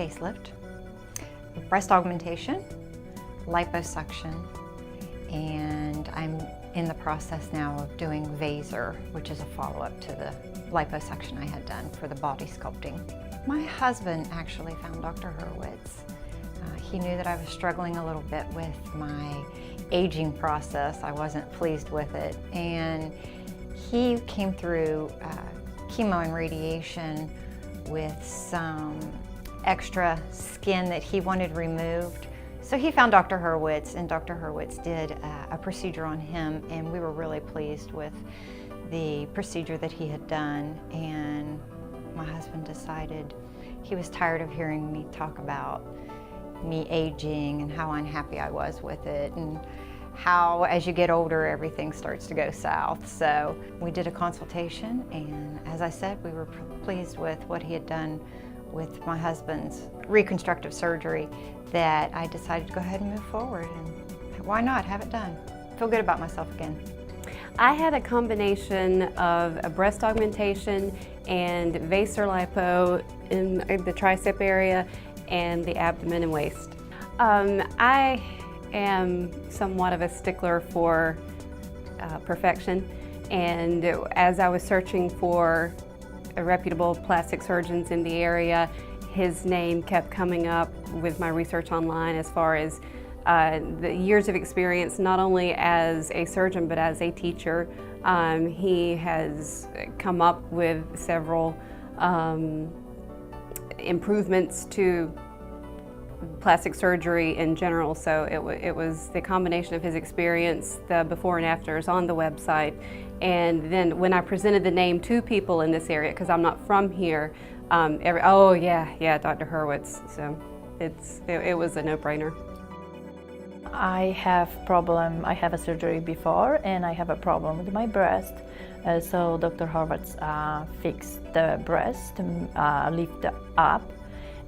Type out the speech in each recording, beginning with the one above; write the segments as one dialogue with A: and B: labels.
A: facelift, breast augmentation, liposuction, and I'm in the process now of doing Vaser, which is a follow-up to the liposuction I had done for the body sculpting. My husband actually found Dr. Hurwitz. He knew that I was struggling a little bit with my aging process. I wasn't pleased with it, and he came through chemo and radiation with some extra skin that he wanted removed. So he found Dr. Hurwitz, and Dr. Hurwitz did a procedure on him, and we were really pleased with the procedure that he had done. And my husband decided he was tired of hearing me talk about me aging and how unhappy I was with it, and how as you get older everything starts to go south. So we did a consultation, and as I said, we were pleased with what he had done with my husband's reconstructive surgery, that I decided to go ahead and move forward, and why not have it done? Feel good about myself again.
B: I had a combination of a breast augmentation and Vaser lipo in the tricep area and the abdomen and waist. I am somewhat of a stickler for perfection, and as I was searching for reputable plastic surgeons in the area, his name kept coming up with my research online as far as the years of experience, not only as a surgeon but as a teacher. He has come up with several improvements to plastic surgery in general, so it was the combination of his experience, the before and afters on the website, and then when I presented the name to people in this area, because I'm not from here, oh yeah, Dr. Hurwitz, so it was a no-brainer.
C: I have a surgery before, and I have a problem with my breast. So Dr. Hurwitz fixed the breast, lift up,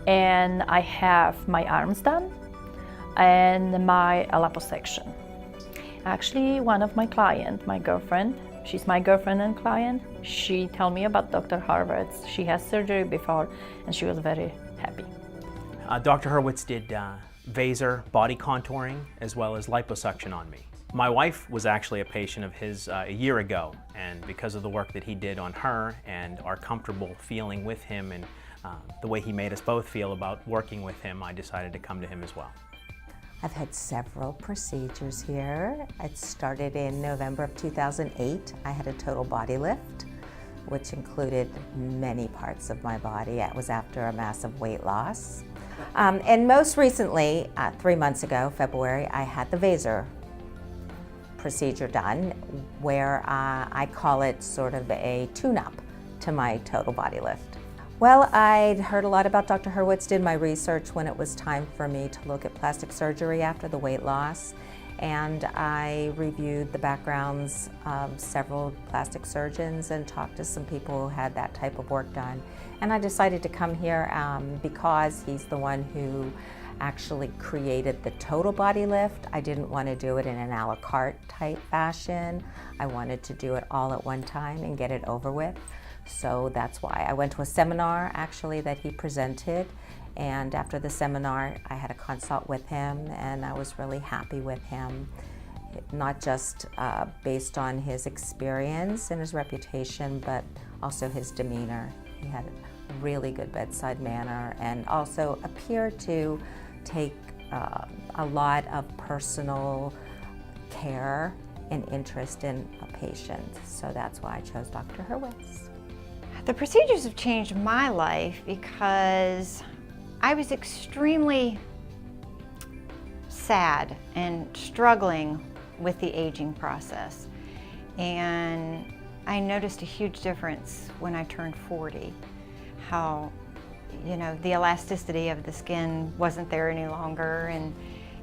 C: and I have my arms done and my liposuction. Actually, one of my clients, my girlfriend, she's my girlfriend and client, she told me about Dr. Hurwitz. She has surgery before, and she was very happy.
D: Dr. Hurwitz did Vaser body contouring as well as liposuction on me. My wife was actually a patient of his a year ago, and because of the work that he did on her and our comfortable feeling with him and the way he made us both feel about working with him, I decided to come to him as well.
E: I've had several procedures here. It started in November of 2008. I had a total body lift, which included many parts of my body. It was after a massive weight loss. And most recently, 3 months ago, February, I had the Vaser procedure done, where I call it sort of a tune-up to my total body lift. Well, I'd heard a lot about Dr. Hurwitz, did my research when it was time for me to look at plastic surgery after the weight loss, and I reviewed the backgrounds of several plastic surgeons and talked to some people who had that type of work done. And I decided to come here because he's the one who actually created the total body lift. I didn't want to do it in an a la carte type fashion. I wanted to do it all at one time and get it over with. So that's why I went to a seminar actually that he presented, and after the seminar I had a consult with him, and I was really happy with him, not just based on his experience and his reputation, but also his demeanor. He had a really good bedside manner and also appeared to take a lot of personal care and interest in a patient. So that's why I chose Dr. Hurwitz.
A: The procedures have changed my life because I was extremely sad and struggling with the aging process. And I noticed a huge difference when I turned 40, how, the elasticity of the skin wasn't there any longer,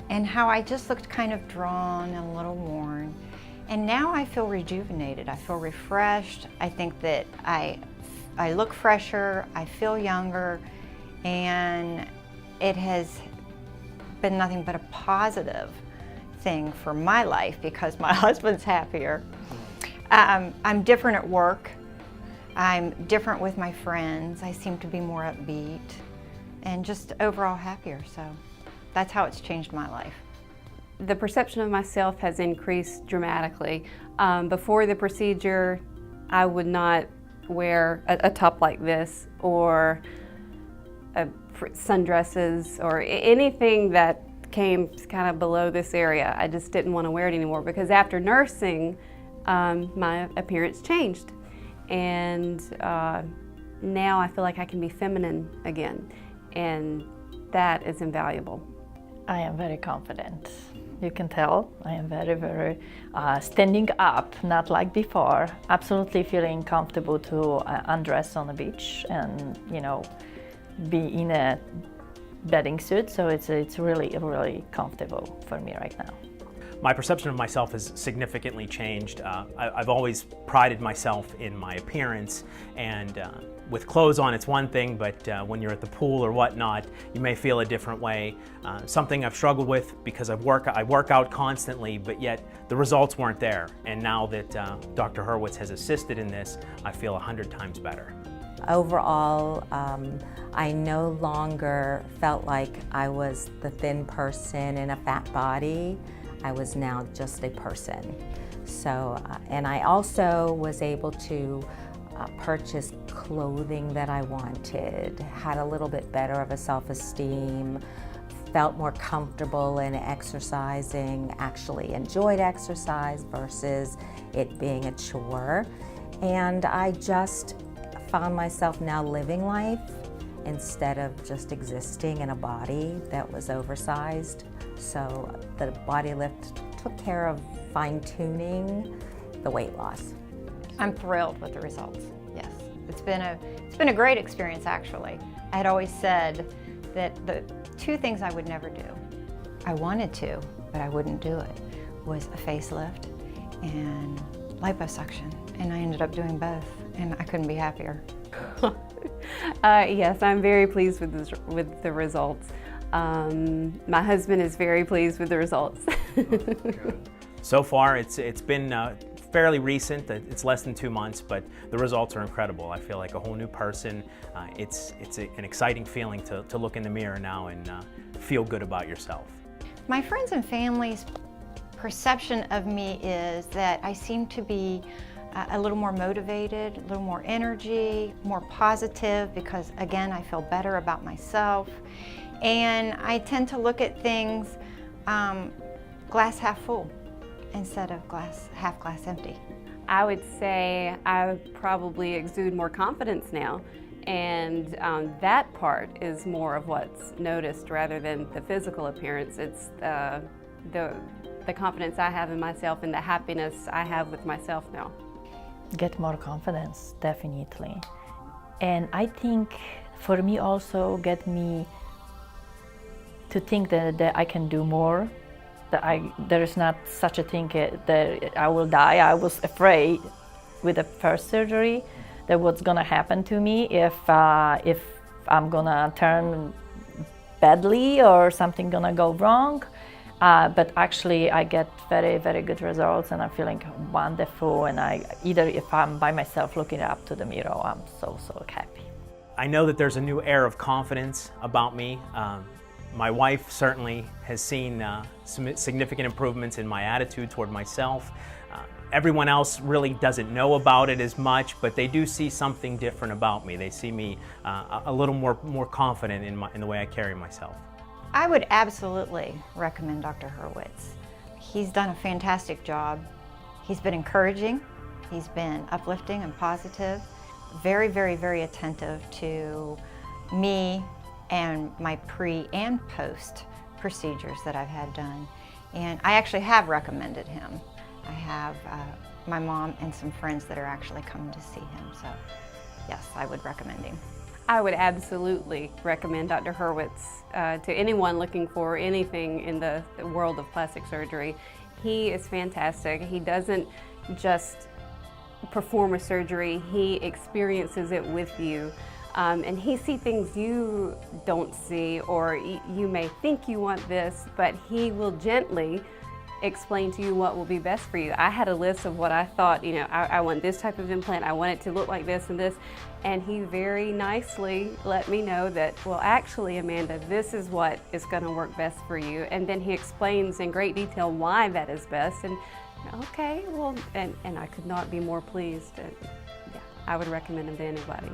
A: and how I just looked kind of drawn and a little worn. And now I feel rejuvenated, I feel refreshed. I think that I look fresher, I feel younger, and it has been nothing but a positive thing for my life because my husband's happier. I'm different at work. I'm different with my friends. I seem to be more upbeat. and just overall happier. So that's how it's changed my life.
B: The perception of myself has increased dramatically. Before the procedure, I would not wear a top like this or sundresses or anything that came kind of below this area. I just didn't want to wear it anymore because after nursing, my appearance changed. And now I feel like I can be feminine again, and that is invaluable.
C: I am very confident. You can tell I am very standing up, not like before. Absolutely feeling comfortable to undress on the beach and, you know, be in a bathing suit. So it's really comfortable for me right now.
D: My perception of myself has significantly changed. I've always prided myself in my appearance, and with clothes on it's one thing, but when you're at the pool or whatnot, you may feel a different way. Something I've struggled with because I work out constantly, but yet the results weren't there. And now that Dr. Hurwitz has assisted in this, I feel 100 times better.
E: Overall, I no longer felt like I was the thin person in a fat body. I was now just a person. So, and I also was able to purchase clothing that I wanted, had a little bit better of a self-esteem, felt more comfortable in exercising, actually enjoyed exercise versus it being a chore. And I just found myself now living life instead of just existing in a body that was oversized. So the body lift took care of fine-tuning the weight loss.
A: I'm thrilled with the results, yes. It's been a great experience, actually. I had always said that the two things I would never do, I wanted to, but I wouldn't do it, was a facelift and liposuction. And I ended up doing both, and I couldn't be happier.
B: Yes, I'm very pleased with the results. My husband is very pleased with the results.
D: So far, it's been fairly recent. It's less than 2 months, but the results are incredible. I feel like a whole new person. It's an exciting feeling to look in the mirror now and feel good about yourself.
A: My friends and family's perception of me is that I seem to be a little more motivated, a little more energy, more positive, because again, I feel better about myself. And I tend to look at things glass half full instead of half glass empty.
B: I would say I probably exude more confidence now, and that part is more of what's noticed rather than the physical appearance. It's the confidence I have in myself and the happiness I have with myself now.
C: Get more confidence, definitely. And I think for me also get me to think that I can do more, that there is not such a thing that I will die. I was afraid with the first surgery that what's gonna happen to me if I'm gonna turn badly or something gonna go wrong. But actually I get very good results, and I'm feeling wonderful, and either if I'm by myself looking up to the mirror, I'm so happy.
D: I know that there's a new air of confidence about me. My wife certainly has seen some significant improvements in my attitude toward myself. Everyone else really doesn't know about it as much, but they do see something different about me. They see me a little more confident in the way I carry myself.
A: I would absolutely recommend Dr. Hurwitz. He's done a fantastic job. He's been encouraging, he's been uplifting and positive, very attentive to me and my pre and post procedures that I've had done. And I actually have recommended him. I have my mom and some friends that are actually coming to see him, so yes, I would recommend him.
B: I would absolutely recommend Dr. Hurwitz to anyone looking for anything in the world of plastic surgery. He is fantastic. He doesn't just perform a surgery, he experiences it with you. And he sees things you don't see, or you may think you want this, but he will gently explain to you what will be best for you. I had a list of what I thought, I want this type of implant, I want it to look like this and this, and he very nicely let me know that, well, actually, Amanda, this is what is going to work best for you. And then he explains in great detail why that is best. And okay, well, and I could not be more pleased. Yeah, I would recommend him to anybody.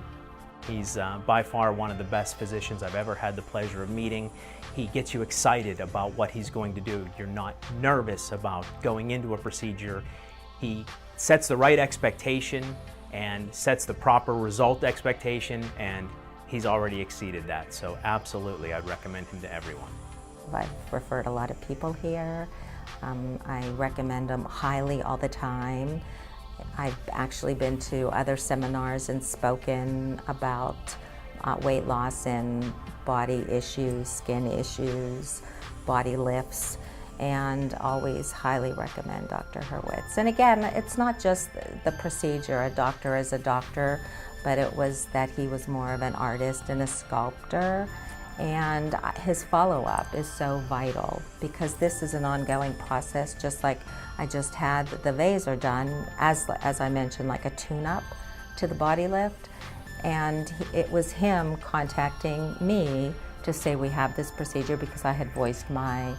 D: He's by far one of the best physicians I've ever had the pleasure of meeting. He gets you excited about what he's going to do. You're not nervous about going into a procedure. He sets the right expectation and sets the proper result expectation, and he's already exceeded that. So absolutely, I'd recommend him to everyone.
E: I've referred a lot of people here. I recommend them highly all the time. I've actually been to other seminars and spoken about weight loss and body issues, skin issues, body lifts, and always highly recommend Dr. Hurwitz. And again, it's not just the procedure. A doctor is a doctor, but it was that he was more of an artist and a sculptor. And his follow-up is so vital because this is an ongoing process, just like I just had the Vaser done, as I mentioned, like a tune-up to the body lift. And it was him contacting me to say we have this procedure because I had voiced my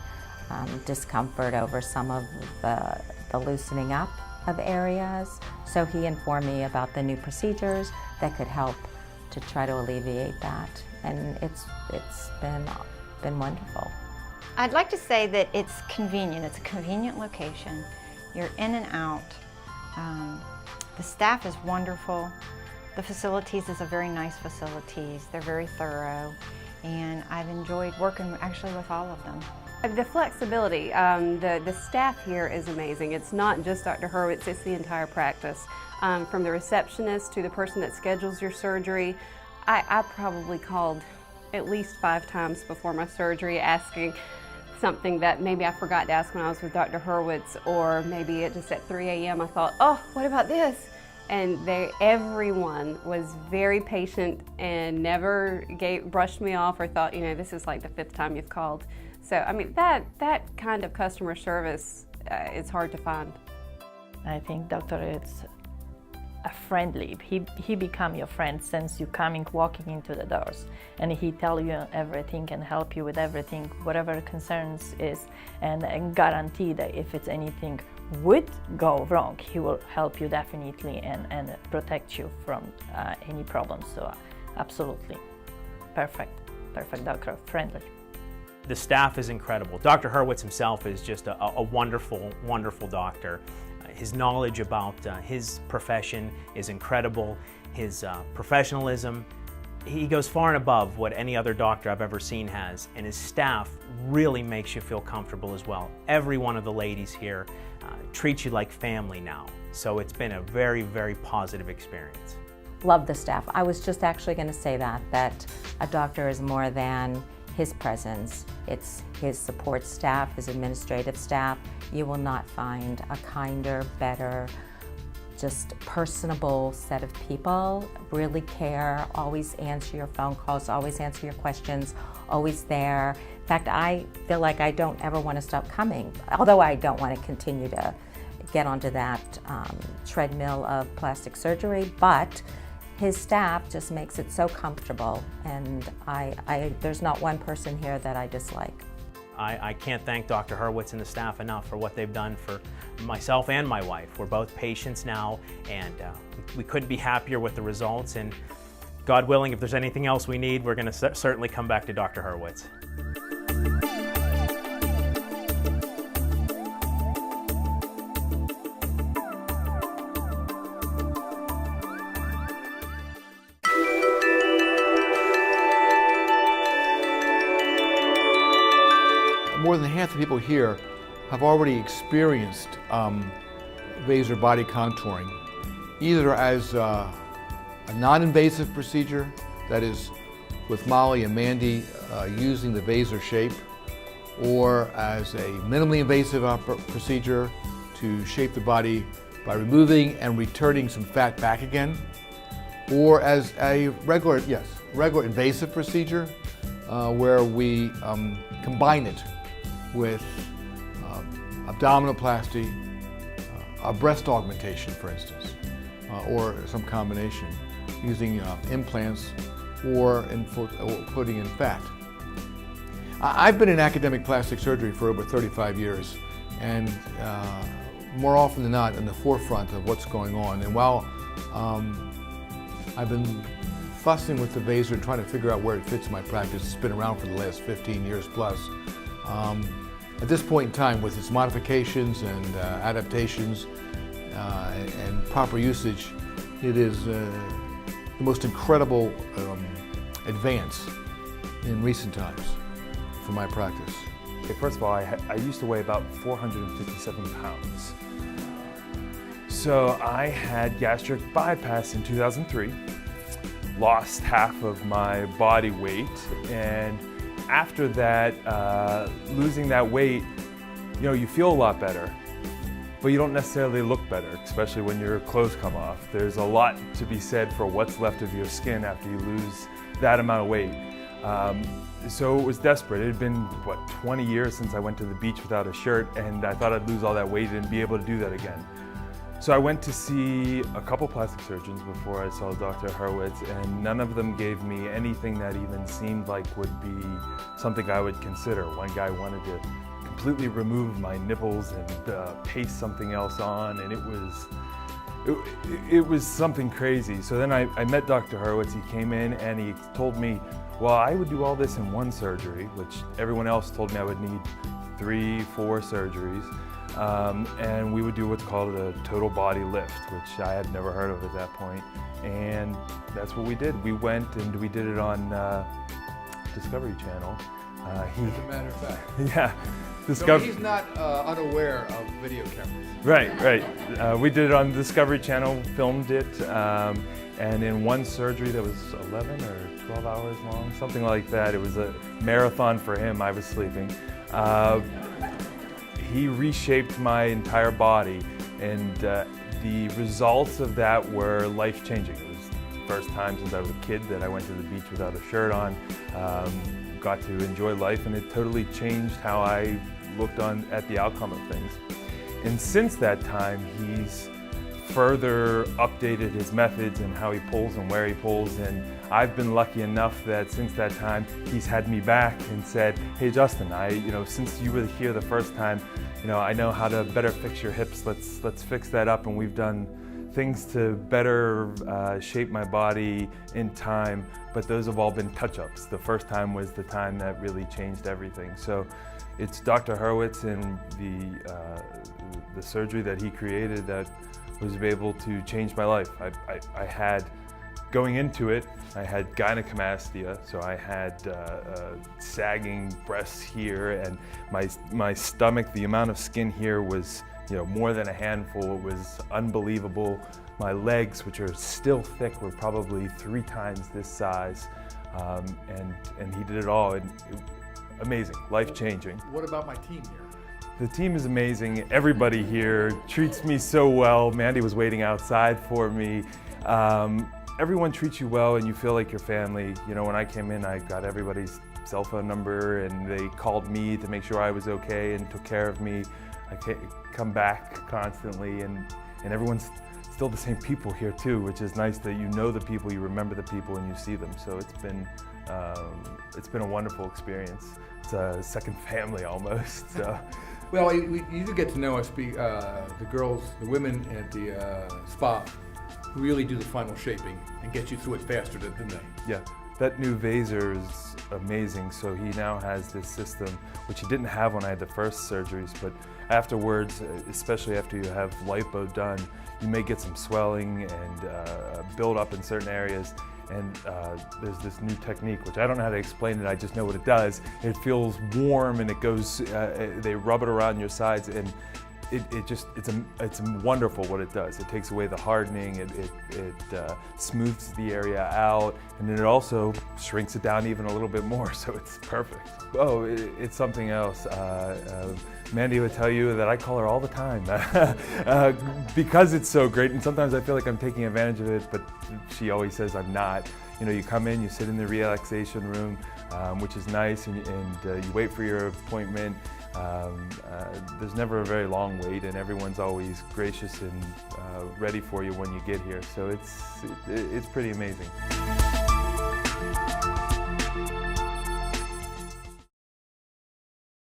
E: discomfort over some of the loosening up of areas. So he informed me about the new procedures that could help to try to alleviate that. And it's been wonderful.
A: I'd like to say that it's convenient. It's a convenient location. You're in and out. The staff is wonderful. The facilities is a very nice facilities. They're very thorough, and I've enjoyed working actually with all of them.
B: The flexibility, the staff here is amazing. It's not just Dr. Hurwitz, it's the entire practice. From the receptionist to the person that schedules your surgery. I probably called at least 5 times before my surgery asking something that maybe I forgot to ask when I was with Dr. Hurwitz, or maybe it just at 3 a.m. I thought, oh, what about this? And everyone was very patient and never brushed me off or thought, this is like the 5th time you've called. So, I mean, that kind of customer service is hard to find.
C: I think Dr. is friendly. He become your friend since you walking into the doors, and he tell you everything and help you with everything, whatever concerns is, and guarantee that if it's anything would go wrong, he will help you definitely and protect you from any problems. So absolutely perfect doctor, friendly.
D: The staff is incredible. Dr. Hurwitz himself is just a wonderful, wonderful doctor. His knowledge about his profession is incredible. His professionalism, he goes far and above what any other doctor I've ever seen has, and his staff really makes you feel comfortable as well. Every one of the ladies here treats you like family now, so it's been a very, very positive experience.
E: Love the staff. I was just actually going to say that a doctor is more than his presence. It's his support staff, his administrative staff. You will not find a kinder, better, just personable set of people. Really care, always answer your phone calls, always answer your questions, always there. In fact, I feel like I don't ever want to stop coming, although I don't want to continue to get onto that treadmill of plastic surgery, but his staff just makes it so comfortable, and there's not one person here that I dislike.
D: I can't thank Dr. Hurwitz and the staff enough for what they've done for myself and my wife. We're both patients now, and we couldn't be happier with the results, and God willing, if there's anything else we need, we're going to certainly come back to Dr. Hurwitz.
F: More than half the people here have already experienced Vaser body contouring, either as a non-invasive procedure, that is with Molly and Mandy using the Vaser shape, or as a minimally invasive procedure to shape the body by removing and returning some fat back again, or as a regular invasive procedure where we combine it with abdominoplasty, a breast augmentation, for instance, or some combination, using implants or putting in fat. I've been in academic plastic surgery for over 35 years, and more often than not in the forefront of what's going on. And while I've been fussing with the Vaser and trying to figure out where it fits in my practice, it's been around for the last 15 years plus. At this point in time, with its modifications and adaptations and proper usage, it is the most incredible advance in recent times for my practice.
G: Okay, first of all, I used to weigh about 457 pounds. So I had gastric bypass in 2003, lost half of my body weight, and after that, losing that weight, you know, you feel a lot better, but you don't necessarily look better, especially when your clothes come off. There's a lot to be said for what's left of your skin after you lose that amount of weight. So it was desperate. It had been, what, 20 years since I went to the beach without a shirt, and I thought I'd lose all that weight and be able to do that again. So I went to see a couple plastic surgeons before I saw Dr. Hurwitz, and none of them gave me anything that even seemed like would be something I would consider. One guy wanted to completely remove my nipples and paste something else on, and it was something crazy. So then I met Dr. Hurwitz. He came in and he told me, well, I would do all this in one surgery, which everyone else told me I would need 3, 4 surgeries. And we would do what's called a total body lift, which I had never heard of at that point. And that's what we did. We went and we did it on Discovery Channel.
F: As a matter of fact.
G: Yeah.
F: So he's not unaware of video cameras.
G: Right. We did it on Discovery Channel, filmed it, and in one surgery that was 11 or 12 hours long, something like that. It was a marathon for him. I was sleeping. He reshaped my entire body, and the results of that were life-changing. It was the first time since I was a kid that I went to the beach without a shirt on, got to enjoy life, and it totally changed how I looked at the outcome of things. And since that time, he's further updated his methods and how he pulls and where he pulls, and I've been lucky enough that since that time he's had me back and said, hey Justin, since you were here the first time, I know how to better fix your hips. Let's fix that up, and we've done things to better shape my body in time, but those have all been touch-ups. The first time was the time that really changed everything. So it's Dr. Hurwitz and the surgery that he created that was able to change my life. I had, going into it, I had gynecomastia, so I had sagging breasts here, and my stomach, the amount of skin here was more than a handful. It was unbelievable. My legs, which are still thick, were probably 3 times this size, and he did it all. And amazing, life-changing.
F: What about my team here?
G: The team is amazing. Everybody here treats me so well. Mandy was waiting outside for me. Everyone treats you well and you feel like your family. When I came in, I got everybody's cell phone number and they called me to make sure I was okay and took care of me. I come back constantly, and everyone's still the same people here too, which is nice that you know the people, you remember the people, and you see them. So it's been a wonderful experience. It's a second family almost. So.
F: Well, you do get to know us, the girls, the women at the spa really do the final shaping and get you through it faster, didn't they?
G: Yeah, that new Vaser is amazing. So he now has this system, which he didn't have when I had the first surgeries, but afterwards, especially after you have lipo done, you may get some swelling and build up in certain areas. And there's this new technique, which I don't know how to explain it, I just know what it does. It feels warm and it goes, they rub it around your sides, and it's wonderful what it does. It takes away the hardening, it smooths the area out, and then it also shrinks it down even a little bit more, so it's perfect. Oh, it's something else. Mandy would tell you that I call her all the time because it's so great, and sometimes I feel like I'm taking advantage of it, but she always says I'm not. You come in, you sit in the relaxation room, which is nice, and you wait for your appointment. There's never a very long wait, and everyone's always gracious and ready for you when you get here. So it's pretty amazing.